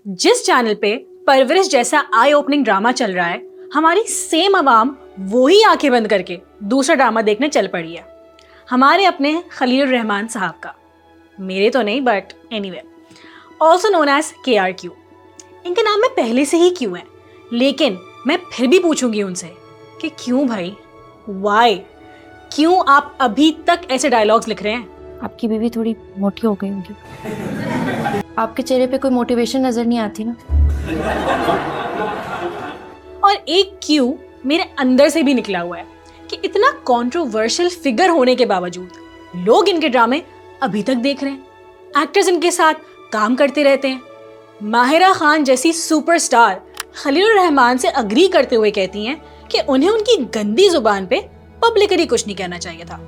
जिस चैनल पे परवरिश जैसा आई ओपनिंग ड्रामा चल रहा है, हमारी सेम अवाम वो ही आंखें बंद करके दूसरा ड्रामा देखने चल पड़ी है। हमारे अपने खलील रहमान साहब का, मेरे तो नहीं but anyway, also known as KRQ। इनके नाम में पहले से ही क्यों है, लेकिन मैं फिर भी पूछूंगी उनसे कि क्यों भाई, वाई, क्यों आप अभी तक ऐसे डायलॉग्स लिख रहे हैं? आपकी बीवी थोड़ी मोटी हो गई होगी। आपके चेहरे पे कोई मोटिवेशन नजर नहीं आती ना। और एक क्यों मेरे अंदर से भी निकला हुआ है कि इतना कंट्रोवर्शियल फिगर होने के बावजूद लोग इनके ड्रामे अभी तक देख रहे हैं। एक्टर्स इनके साथ काम करते रहते हैं। माहिरा खान जैसी सुपरस्टार खलील रहमान से अग्री करते हुए कहती हैं कि उन्हें उनकी गंदी जुबान पे पब्लिकली कुछ नहीं कहना चाहिए था।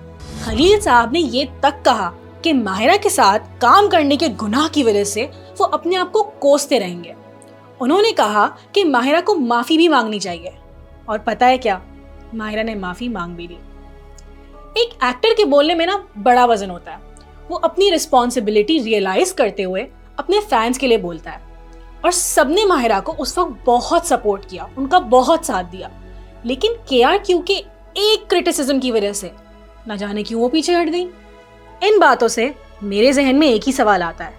खलील साहब ने ये तक कहा कि माहिरा के साथ काम करने के गुनाह की वजह से वो अपने आप को कोसते रहेंगे। उन्होंने कहा कि माहिरा को माफी भी मांगनी चाहिए, और पता है क्या, माहिरा ने माफी मांग भी ली। एक एक्टर के बोलने में ना बड़ा वजन होता है। वो अपनी रिस्पॉन्सिबिलिटी रियलाइज करते हुए अपने फैंस के लिए बोलता है, और सबने माहिरा को उस वक्त बहुत सपोर्ट किया, उनका बहुत साथ दिया। लेकिन KRQ के एक क्रिटिसिज्म की वजह से न जाने क्यों वो पीछे हट गई। इन बातों से मेरे जहन में एक ही सवाल आता है,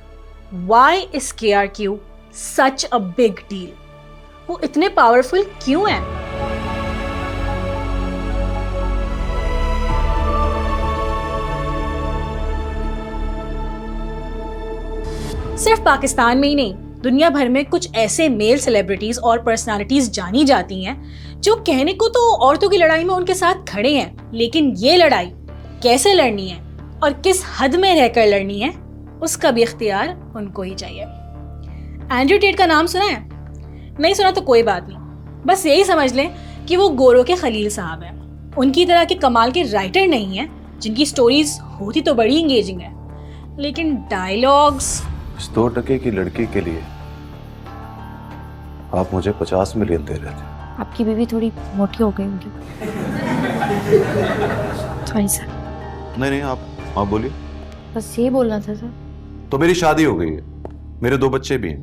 Why is KRQ such a big deal? वो इतने पावरफुल क्यों हैं? सिर्फ पाकिस्तान में ही नहीं, दुनिया भर में कुछ ऐसे मेल सेलिब्रिटीज और पर्सनालिटीज जानी जाती हैं जो कहने को तो औरतों की लड़ाई में उनके साथ खड़े हैं, लेकिन ये लड़ाई कैसे लड़नी है और किस हद में रहकर लड़नी है, उसका भी इख्तियार उनको ही चाहिए। एंड्रयू टेट का नाम सुना है? नहीं सुना तो कोई बात नहीं, बस यही समझ लें कि वो गोरों के खलील साहब हैं। उनकी तरह के कमाल के राइटर नहीं हैं, जिनकी स्टोरीज होती तो बड़ी इंगेजिंग है, लेकिन डायलॉग्स। 2 टके की लड़की के लिए आप मुझे 50 मिलियन दे रहे थे। आपकी बीवी थोड़ी मोटी हो गई होगी। Sorry sir. नहीं, आप बोलिए। बस ये बोलना था सर। तो मेरी शादी हो गई है, मेरे 2 बच्चे भी हैं,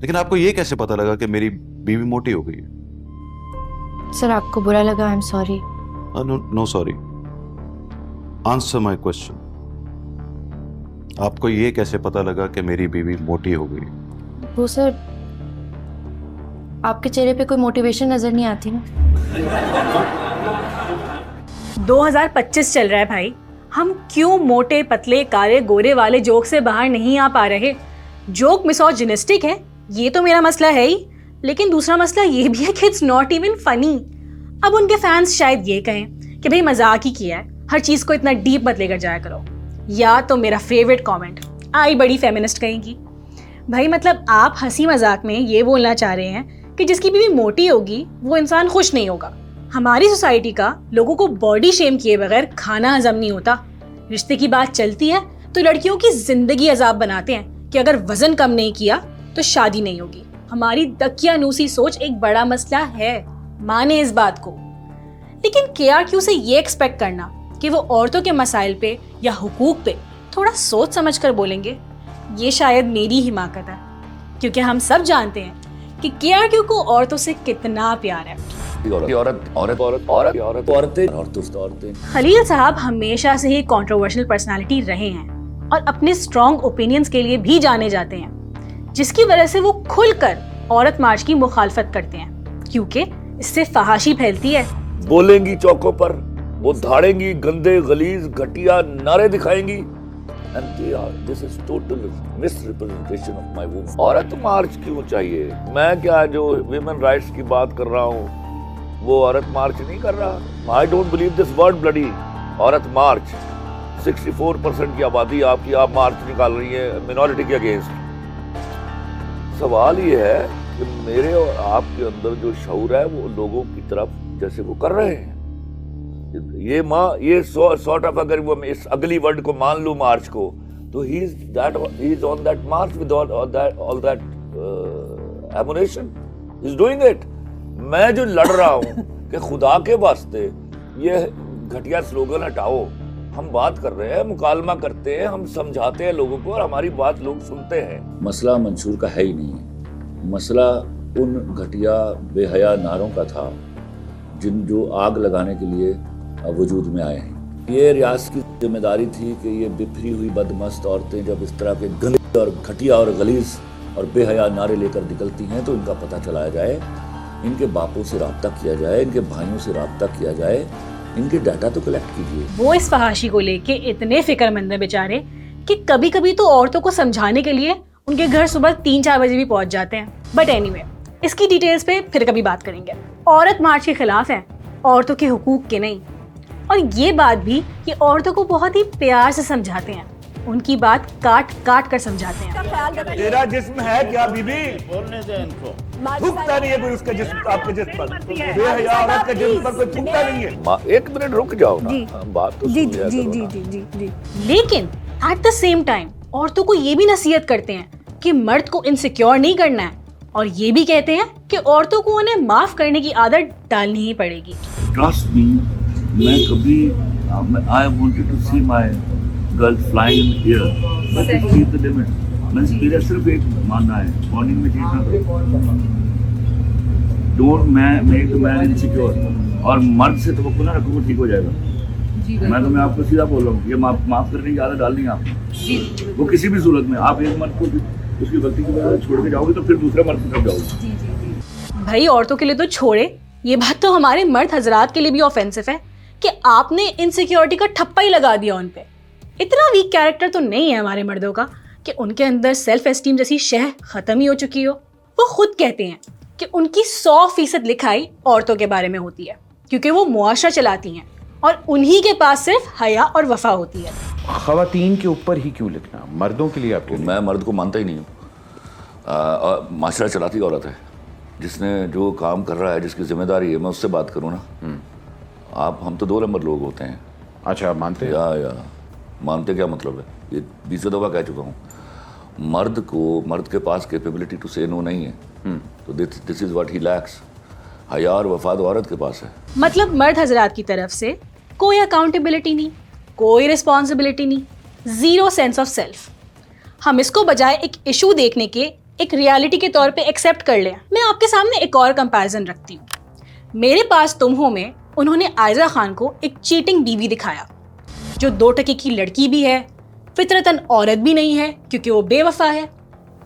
लेकिन आपको ये कैसे पता लगा कि मेरी बीवी मोटी हो गई है? सर आपको बुरा लगा, I am sorry. No sorry, answer my question. आपको ये कैसे पता लगा कि मेरी बीवी मोटी हो गई? वो सर, आपके चेहरे पे कोई मोटिवेशन नजर नहीं आती ना। 2025 चल रहा है भाई, हम क्यों मोटे पतले काले गोरे वाले जोक से बाहर नहीं आ पा रहे? जोक मिसोजिनिस्टिक है, ये तो मेरा मसला है ही, लेकिन दूसरा मसला ये भी है कि इट्स नॉट इवन फनी। अब उनके फैंस शायद ये कहें कि भाई मजाक ही किया है, हर चीज को इतना डीप मत लेकर जाया करो। या तो मेरा फेवरेट कमेंट, आई बड़ी फेमिनिस्ट कहेंगी, भाई मतलब आप हंसी मजाक में ये बोलना चाह रहे हैं कि जिसकी बीवी मोटी होगी वो इंसान खुश नहीं होगा। हमारी सोसाइटी का लोगों को बॉडी शेम किए बगैर खाना हजम नहीं होता। रिश्ते की बात चलती है तो लड़कियों की जिंदगी अजाब बनाते हैं कि अगर वजन कम नहीं किया तो शादी नहीं होगी। हमारी दकियानूसी सोच एक बड़ा मसला है, माने इस बात को। लेकिन KRQ से ये एक्सपेक्ट करना कि वो औरतों के मसाइल पे या हुकूक पे थोड़ा सोच समझ कर बोलेंगे, ये शायद मेरी हिमाकत है, क्योंकि हम सब जानते हैं कि KRQ को औरतों से कितना प्यार है। खलील साहब हमेशा से ही कंट्रोवर्शियल पर्सनालिटी रहे हैं और अपने स्ट्रॉन्ग ओपिनियंस के लिए भी जाने जाते हैं, जिसकी वजह से वो खुलकर औरत मार्च की मुखालफत करते हैं, क्योंकि इससे फहाशी फैलती है। बोलेंगी चौकों पर, वो धाड़ेंगी, गंदे गलीज घटिया नारे दिखाएंगी। This is total misrepresentation of my woman. औरत मार्च क्यों चाहिए? मैं क्या जो women rights की बात कर रहा हूँ वो औरत मार्च नहीं कर रहा। I don't believe this word bloody। औरत मार्च, 64% की आबादी आपकी, आप मार्च निकाल रही है मिनॉरिटी के अगेंस्ट। सवाल ये है कि मेरे और आपके अंदर जो शऊर है वो लोगों की तरफ जैसे वो कर रहे हैं। ये सॉर्ट ऑफ, अगर वो इस अगली वर्ड को मान लूं मार्च को, तो he is on that march with all that ammunition, he's doing it। मैं जो लड़ रहा हूं कि खुदा के वास्ते ये घटिया स्लोगन हटाओ, हम बात कर रहे हैं, मुकालमा करते हैं, हम समझाते हैं लोगों को और हमारी बात लोग सुनते हैं। मसला मंशूर का है ही नहीं है, मसला उन घटिया बेहया नारों का था जो आग लगाने के लिए वजूद में आए हैं। ये रियासत की जिम्मेदारी थी कि ये बिफरी हुई बदमस्त औरतें जब इस तरह के गंदे और घटिया और गलीज और बेहया नारे लेकर निकलती हैं तो इनका पता चलाया जाए, इनके बापों से रब्ता किया जाए, इनके भाइयों से रब्ता किया जाए, इनके डाटा तो कलेक्ट कीजिए। वो इस फहाशी को लेके इतने फिक्रमंद है बेचारे कि कभी कभी तो औरतों को समझाने के लिए उनके घर सुबह 3-4 बजे भी पहुंच जाते हैं। बट एनीवे, इसकी डिटेल्स पे फिर कभी बात करेंगे। औरत मार्च के खिलाफ है, औरतों के हुकूक के नहीं। और ये बात भी कि औरतों को बहुत ही प्यार से समझाते हैं, उनकी बात काट काट कर समझाते हैं। तेरा जिस्म है क्या बीबी? बोलने दे इनको। थूकता नहीं है कोई उसका जिस्म आपके जिस्म पर। बेहया औरत के जिस्म पर कोई थूकता नहीं है। एक मिनट रुक जाओ ना, बात तो सुन लिया करो ना। जी। लेकिन एट द सेम टाइम औरतों को ये भी नसीहत करते हैं कि मर्द को इनसिक्योर नहीं करना है, और ये भी कहते हैं कि औरतों को उन्हें माफ करने की आदत डालनी ही पड़ेगी। Trust me, मैं कभी I wanted to see my girl flying in the air, but to see the limit. मेरा सिर्फ एक मानना है, मॉर्निंग में चीज ना करो। Don't make the man insecure, और मर्द से तवक्कुल ना रखो, वो ठीक हो जाएगा। मैं आपको सीधा बोल रहा हूँ, ये माफ करने की आदत डालनी है आपको। वो किसी भी सूरत में आप एक मर्द को उसकी गलती की वजह से छोड़ के जाओगे तो फिर दूसरे मर्द की तरफ जाओगे। भाई औरतों के लिए तो छोड़े, ये बात तो हमारे मर्द हजरात के लिए भी ऑफेंसिव है कि आपने इनसिक्योरिटी का ठप्पा ही लगा दिया उन पे। इतना वीक कैरेक्टर तो नहीं है हमारे मर्दों का कि उनके अंदर सेल्फ एस्टीम जैसी शह खत्म ही हो चुकी हो। वो खुद कहते हैं कि उनकी 100% लिखाई औरतों के बारे में होती है, क्योंकि वो मुआशरा चलाती हैं और उन्हीं के पास सिर्फ हया और वफा होती है। खवातीन के ऊपर ही क्यों लिखना, मर्दों के लिए आप क्यों? मैं मर्द को मानता ही नहीं हूँ। माशरा चलाती औरत है, जिसने जो काम कर रहा है, जिसकी जिम्मेदारी है, मैं उससे बात करूँ ना। हम तो 2 नंबर लोग होते हैं। अच्छा, आप मानते हैं? या मानते क्या मतलब है? ये 20 दफ़ा कह चुका हूँ। मर्द के पास कैपेबिलिटी टू से नो नहीं है, तो this is what he lakhs. हया और वफाद औरत के पास है। मतलब मर्द हजरात की तरफ से कोई अकाउंटेबिलिटी नहीं, कोई रिस्पॉन्सिबिलिटी नहीं, जीरो सेंस ऑफ सेल्फ। हम इसको बजाय एक इशू देखने के एक रियलिटी के तौर पे एक्सेप्ट कर लें। मैं आपके सामने एक और कंपैरिजन रखती हूँ। मेरे पास तुम हो में उन्होंने आयजा खान को एक चीटिंग बीवी दिखाया, जो 2 टके की लड़की भी है, फितरतन औरत भी नहीं है क्योंकि वो बेवफा है।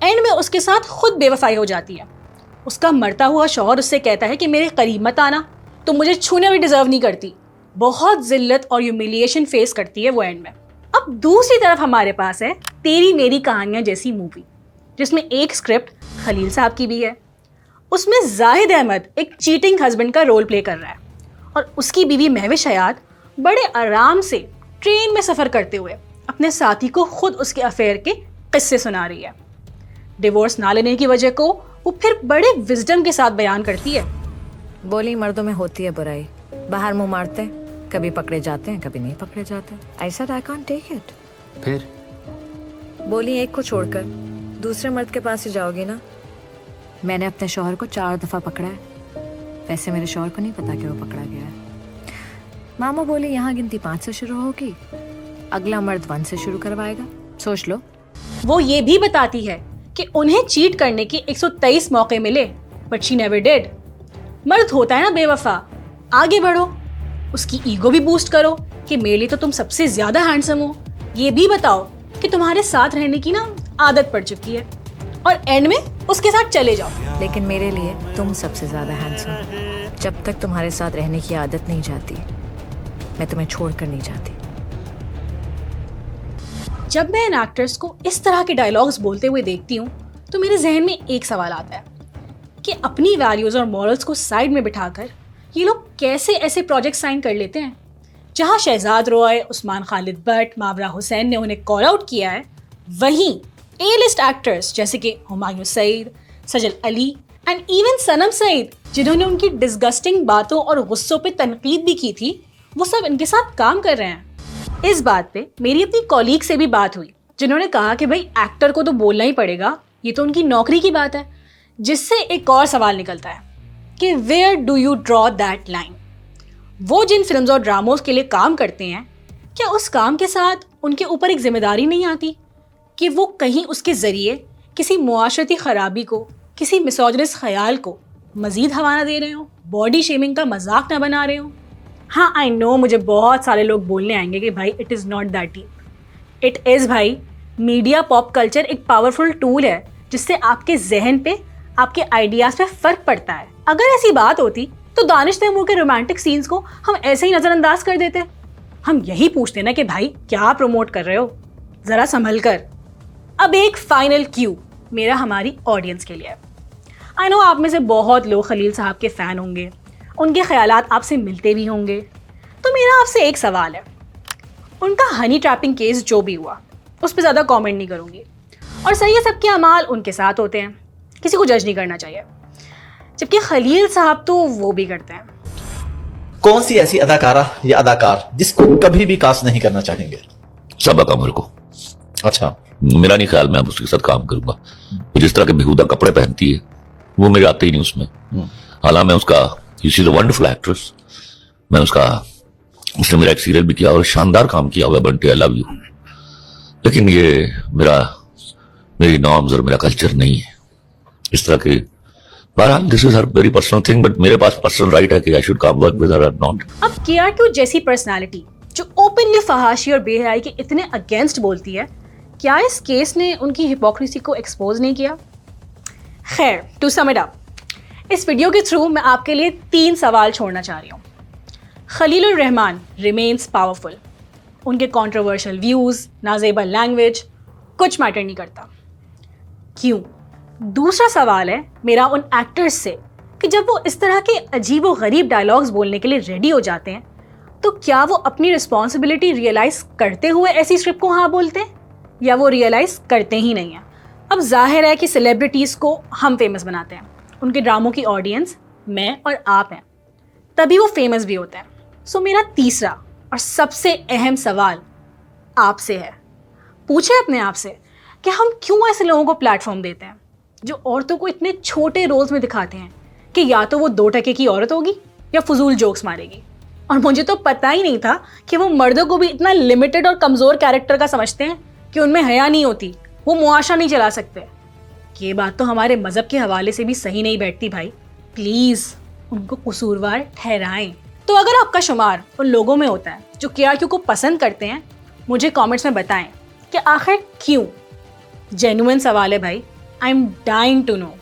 एंड में उसके साथ खुद बेवफाई हो जाती है। उसका मरता हुआ शौहर उससे कहता है कि मेरे करीब मत आना, तुम मुझे छूने भी डिजर्व नहीं करती। बहुत जिल्लत और ह्यूमिलिएशन फेस करती है वो एंड में। अब दूसरी तरफ हमारे पास है तेरी मेरी कहानियां जैसी मूवी, जिसमें एक स्क्रिप्ट खलील साहब की भी है। उसमें जाहिद अहमद एक चीटिंग हस्बैंड का रोल प्ले कर रहा है और उसकी बीवी महविश हयात बड़े आराम से ट्रेन में सफ़र करते हुए अपने साथी को खुद उसके अफेयर के किस्से सुना रही है। डिवोर्स ना लेने की वजह को वो फिर बड़े विजडम के साथ बयान करती है। बोली मर्दों में होती है बुराई, बाहर मुंह मारते हैं, कभी पकड़े जाते हैं, कभी नहीं पकड़े जाते। ऐसा आई कांट टेक इट। फिर बोली एक को छोड़कर दूसरे मर्द के पास ही जाओगी ना। मैंने अपने शौहर को 4 दफा पकड़ा है, वैसे मेरे शौहर को नहीं पता कि वो पकड़ा गया है। मामा बोली यहाँ गिनती 5 से शुरू होगी, अगला मर्द 1 से शुरू करवाएगा, सोच लो। वो ये भी बताती है कि उन्हें चीट करने के 123 मौके मिले, बट शी नेवर डिड। मर्द होता है ना बेवफा, आगे बढ़ो, उसकी ईगो भी बूस्ट करो कि मेरे लिए तो तुम सबसे ज्यादा हैंडसम हो। ये भी बताओ कि तुम्हारे साथ रहने की ना आदत पड़ चुकी है, और एंड में उसके साथ चले जाओ। लेकिन मेरे लिए तुम सबसे ज्यादा हैंडसम हो। जब तक तुम्हारे साथ रहने की आदत नहीं जाती, मैं तुम्हें छोड़कर नहीं जाती। जब मैं इन एक्टर्स को इस तरह के डायलॉग्स बोलते हुए देखती हूँ तो मेरे जहन में एक सवाल आता है कि अपनी वैल्यूज़ और मॉरल्स को साइड में बिठाकर ये लोग कैसे ऐसे प्रोजेक्ट साइन कर लेते हैं जहाँ शहजाद रॉय, उस्मान खालिद भट्ट, मावरा हुसैन ने उन्हें कॉल आउट किया है, वहीं ए लिस्ट एक्टर्स जैसे कि हुमायूं सईद, सजल अली एंड इवन सनम सईद, जिन्होंने उनकी डिस्गस्टिंग बातों और गुस्सों पे तनकीद भी की थी, वो सब इनके साथ काम कर रहे हैं। इस बात पे मेरी अपनी कॉलीग से भी बात हुई, जिन्होंने कहा कि भाई एक्टर को तो बोलना ही पड़ेगा, ये तो उनकी नौकरी की बात है। जिससे एक और सवाल निकलता है कि where do you draw that line. वो जिन फिल्म्स और ड्रामोस के लिए काम करते हैं, क्या उस काम के साथ उनके ऊपर एक जिम्मेदारी नहीं आती कि वो कहीं उसके ज़रिए किसी मुआशरती ख़राबी को, किसी मिसोजिनिस्ट ख़याल को मज़ीद हवा ना दे रहे हो, बॉडी शेमिंग का मजाक ना बना रहे हो? हाँ, आई नो मुझे बहुत सारे लोग बोलने आएंगे कि भाई it is not that deep. It is भाई। मीडिया पॉप कल्चर एक पावरफुल टूल है जिससे आपके जहन पे, आपके आइडियाज़ पे फ़र्क पड़ता है। अगर ऐसी बात होती तो दानिश तैमूर के रोमांटिक सीन्स को हम ऐसे ही नज़रअंदाज कर देते। हम यही पूछते ना कि भाई क्या प्रमोट कर रहे हो, ज़रा संभल कर। अब एक फाइनल क्यू मेरा हमारी ऑडियंस के लिए। आई नो आप में से बहुत लोग खलील साहब के फ़ैन होंगे, उनके ख्यालात आपसे मिलते भी होंगे। तो मेरा आपसे एक सवाल है, उनका हनी ट्रैपिंग केस जो भी हुआ उस पर ज़्यादा कमेंट नहीं करूँगी। और सही है, सबके अमाल उनके साथ होते हैं, किसी को जज नहीं करना चाहिए। जबकि खलील साहब तो वो भी करते हैं। कौन सी ऐसी अदाकारा या अदाकार जिसको कभी भी कास्ट नहीं करना चाहेंगे? सबक अमर को। अच्छा, मेरा नहीं ख्याल मैं उसके साथ काम करूंगा। वो जिस तरह के बेहुदा कपड़े पहनती है वो मेरे आते ही नहीं उसमें। हालांकि मैं उसका, she is a wonderful actress, मैं उसका, उसने मेरा एक सीरियल भी किया और शानदार काम किया हुआ, बंटी आई लव यू। लेकिन ये मेरी नॉर्म्स और मेरा कल्चर नहीं है इस तरह के। बहरहाल this is her very personal thing, but मेरे पास पर्सनल राइट है कि I should come work with her और नॉट। अब KRQ जैसी पर्सनालिटी जो ओपनली फहाशी और बेहयाई के इतने अगेंस्ट बोलती है, क्या इस केस ने उनकी हिपोक्रेसी को एक्सपोज नहीं किया? खैर, टू सम इट अप, इस वीडियो के थ्रू मैं आपके लिए 3 सवाल छोड़ना चाह रही हूँ। खलीलुर रहमान रिमेन्स पावरफुल, उनके कंट्रोवर्शियल व्यूज़, नाजेबल लैंग्वेज कुछ मैटर नहीं करता। क्यों? दूसरा सवाल है मेरा उन एक्टर्स से कि जब वो इस तरह के अजीब व गरीब डायलॉग्स बोलने के लिए रेडी हो जाते हैं तो क्या वो अपनी रिस्पॉन्सिबिलिटी रियलाइज़ करते हुए ऐसी स्क्रिप्ट को हाँ बोलते हैं, या वो रियलाइज़ करते ही नहीं हैं? अब जाहिर है कि सेलिब्रिटीज़ को हम फेमस बनाते हैं, उनके ड्रामों की ऑडियंस मैं और आप हैं, तभी वो फेमस भी होते हैं। सो मेरा तीसरा और सबसे अहम सवाल आपसे है, पूछे अपने आप से कि हम क्यों ऐसे लोगों को प्लेटफॉर्म देते हैं जो औरतों को इतने छोटे रोल्स में दिखाते हैं कि या तो वो 2 टके की औरत होगी या फजूल जोक्स मारेगी। और मुझे तो पता ही नहीं था कि वो मर्दों को भी इतना लिमिटेड और कमज़ोर कैरेक्टर का समझते हैं कि उनमें हया नहीं होती, वो मुआशरा नहीं चला सकते। ये बात तो हमारे मज़हब के हवाले से भी सही नहीं बैठती भाई। प्लीज़ उनको कसूरवार ठहराएं। तो अगर आपका शुमार उन लोगों में होता है जो KRQ को पसंद करते हैं, मुझे कमेंट्स में बताएं कि आखिर क्यों। जेन्युइन सवाल है भाई, I am dying to no.